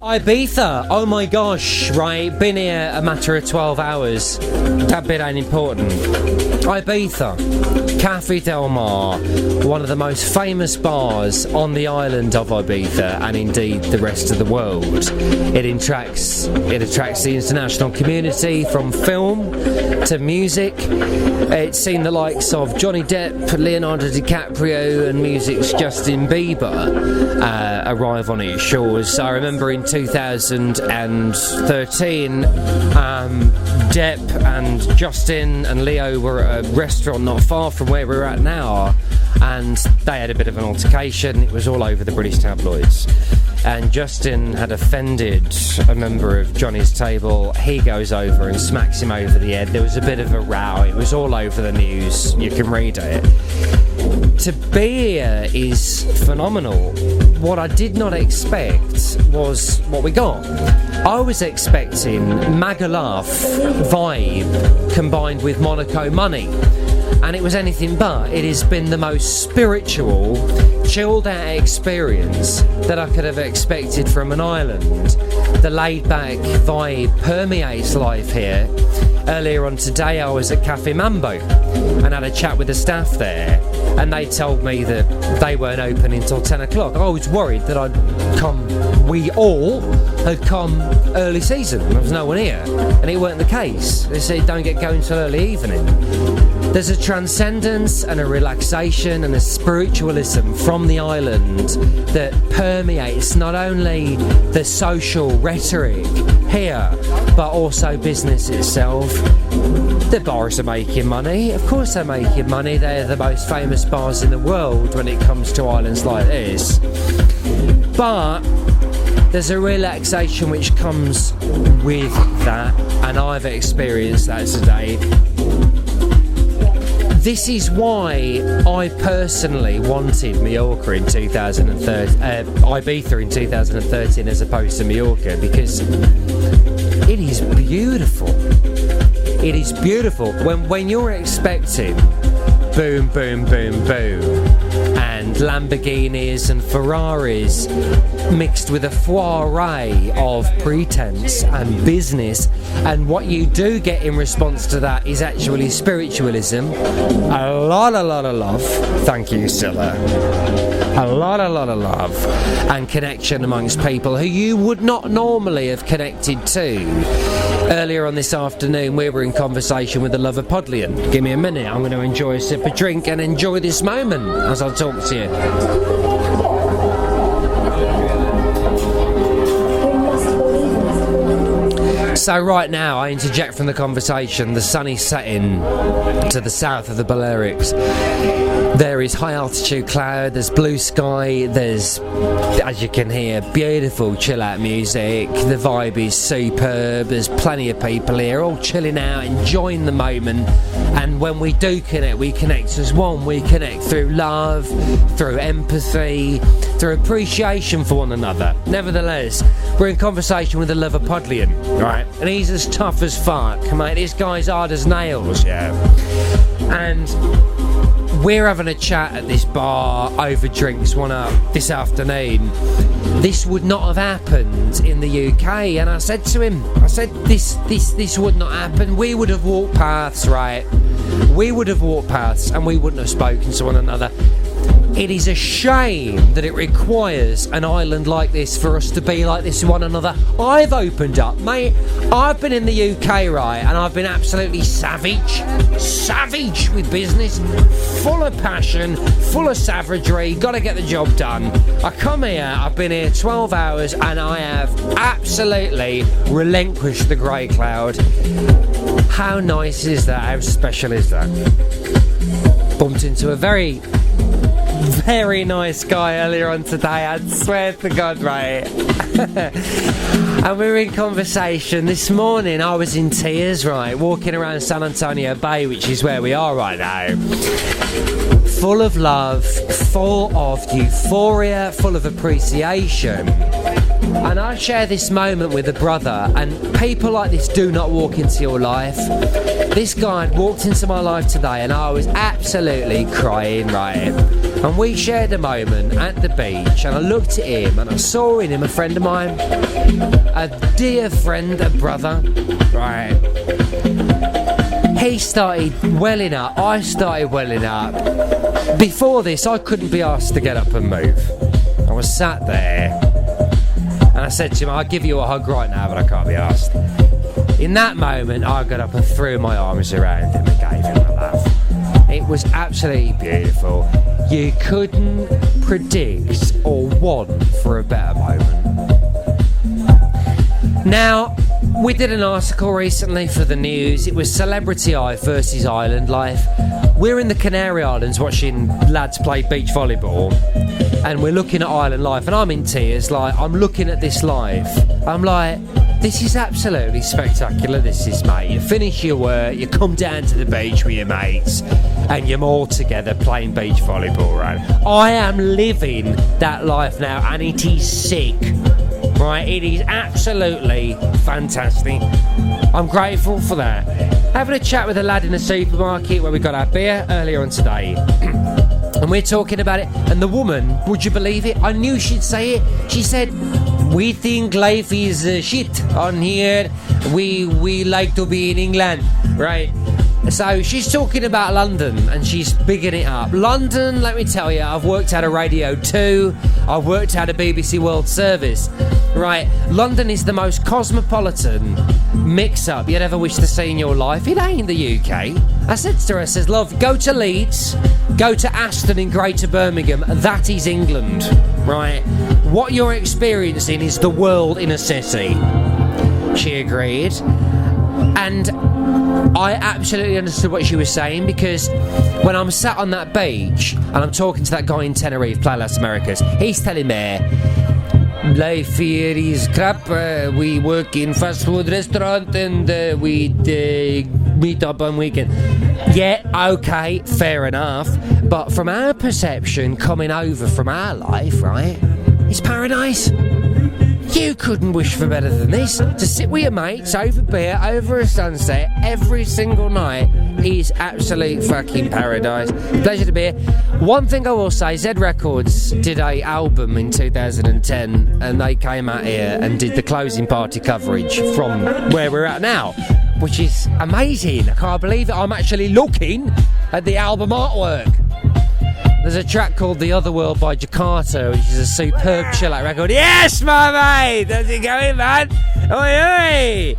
Ibiza, oh my gosh, right, been here a matter of 12 hours, that bit ain't important. Ibiza, Cafe Del Mar, one of the most famous bars on the island of Ibiza and indeed the rest of the world. It attracts the international community from film to music. It's seen the likes of Johnny Depp, Leonardo DiCaprio and music's Justin Bieber arrive on its shores. I remember in 2013 Depp and Justin and Leo were at a restaurant not far from where we're at now, and they had a bit of an altercation. It was all over the British tabloids, and Justin had offended a member of Johnny's table. He goes over and smacks him over the head. There was a bit of a row. It was all over the news. You can read it. To be here is phenomenal. What I did not expect was what we got. I was expecting Magaluf vibe combined with Monaco money, and it was anything but. It has been the most spiritual, chilled out experience that I could have expected from an island. The laid back vibe permeates life here. Earlier on today I was at Cafe Mambo and had a chat with the staff there, and they told me that they weren't open until 10 o'clock. I was worried that we all had come early season. There was no one here, and it weren't the case. They said don't get going till early evening. There's a transcendence and a relaxation and a spiritualism from the island that permeates not only the social rhetoric here, but also business itself. The bars are making money. Of course they're making money. They're the most famous bars in the world when it comes to islands like this. But there's a relaxation which comes with that, and I've experienced that today. This is why I personally wanted Mallorca in 2013, Ibiza in 2013 as opposed to Mallorca, because it is beautiful. It is beautiful. When you're expecting boom, boom, boom, boom, and Lamborghinis and Ferraris mixed with a foray of pretense and business, and what you do get in response to that is actually spiritualism, a lot of love, thank you Scylla, a lot of love and connection amongst people who you would not normally have connected to. Earlier on this afternoon we were in conversation with the Liverpudlian. Give me a minute, I'm going to enjoy a sip of drink and enjoy this moment as I talk to you. So right now, I interject from the conversation. The sun is setting to the south of the Balearics. There is high altitude cloud, there's blue sky, there's, as you can hear, beautiful chill out music. The vibe is superb. There's plenty of people here all chilling out, enjoying the moment. And when we do connect, we connect as one. We connect through love, through empathy, through appreciation for one another. Nevertheless, we're in conversation with a Liverpudlian, right? And he's as tough as fuck, mate. This guy's hard as nails, yeah. And we're having a chat at this bar over drinks this afternoon. This would not have happened in the UK, and I said to him, this would not happen. We would have walked paths, right? We would have walked paths and we wouldn't have spoken to one another. It is a shame that it requires an island like this for us to be like this to one another. I've opened up, mate. I've been in the UK, right, and I've been absolutely savage with business, full of passion, full of savagery, gotta get the job done. I come here, I've been here 12 hours, and I have absolutely relinquished the grey cloud. How nice is that? How special is that? Bumped into a very nice guy earlier on today, I swear to God, right? And we were in conversation this morning. I was in tears, right, walking around San Antonio Bay, which is where we are right now, full of love, full of euphoria, full of appreciation. And I share this moment with a brother, and people like this do not walk into your life. This guy had walked into my life today, and I was absolutely crying, right? And we shared a moment at the beach, and I looked at him, and I saw in him a friend of mine, a dear friend, a brother, right? He started welling up, I started welling up. Before this, I couldn't be asked to get up and move. I was sat there, and I said to him, I'll give you a hug right now, but I can't be asked. In that moment, I got up and threw my arms around him and gave him a laugh. It was absolutely beautiful. You couldn't predict or want for a better moment. Now, we did an article recently for the news. It was Celebrity Life versus Island Life. We're in the Canary Islands watching lads play beach volleyball, and we're looking at island life, and I'm in tears. Like, I'm looking at this life. I'm like, this is absolutely spectacular. This is, mate. You finish your work, you come down to the beach with your mates, and you're all together playing beach volleyball, right? I am living that life now, and it is sick. Right, it is absolutely fantastic. I'm grateful for that. Having a chat with a lad in the supermarket where we got our beer earlier on today, and we're talking about it, and the woman, would you believe it? I knew she'd say it. She said, we think life is shit on here. We like to be in England, right? So she's talking about London, and she's bigging it up. London, let me tell you, I've worked at a Radio 2, I've worked at a BBC World Service. Right, London is the most cosmopolitan mix-up you'd ever wish to see in your life. It ain't the UK. I said to her, I says, love, go to Leeds, go to Aston in Greater Birmingham, that is England, right? What you're experiencing is the world in a city. She agreed. And I absolutely understood what she was saying, because when I'm sat on that beach and I'm talking to that guy in Tenerife, Playa Las Americas, he's telling me, life here is crap. We work in fast food restaurant, and we meet up on weekend. Yeah, okay, fair enough. But from our perception, coming over from our life, right, it's paradise. You couldn't wish for better than this. To sit with your mates over beer, over a sunset, every single night is absolute fucking paradise. Pleasure to be here. One thing I will say, Z Records did a album in 2010, and they came out here and did the closing party coverage from where we're at now, which is amazing. I can't believe it. I'm actually looking at the album artwork. There's a track called The Other World by Jakarta, which is a superb chill-out record. Yes, my mate! How's it going, man? Oi, oi!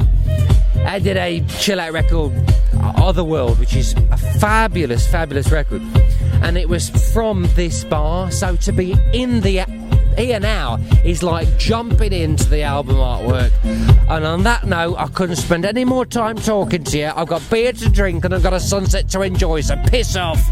I did a chill-out record, Other World, which is a fabulous, fabulous record. And it was from this bar, so to be in the here now is like jumping into the album artwork. And on that note, I couldn't spend any more time talking to you. I've got beer to drink and I've got a sunset to enjoy, so piss off.